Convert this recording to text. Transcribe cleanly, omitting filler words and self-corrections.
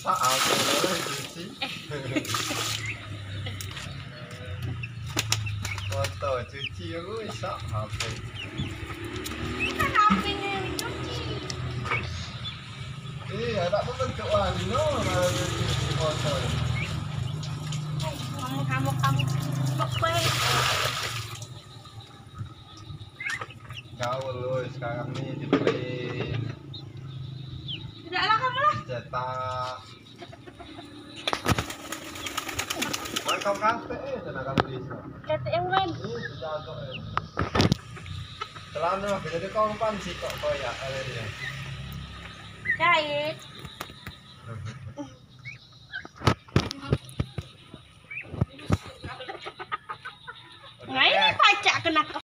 sak aku cuci. Foto cuci aku sak HP. Kan HP ini cuci. Iya, tak bentuk lagi no, cuci foto. Kamu oke. Kau lu sekarang nih dibeli Tidaklah kamu lah. cetak. Makam kafe tenaga beli. Cetak yang lain. Sudah kok. Celana jadi kompan sih kok koyak ada dia. Jahit.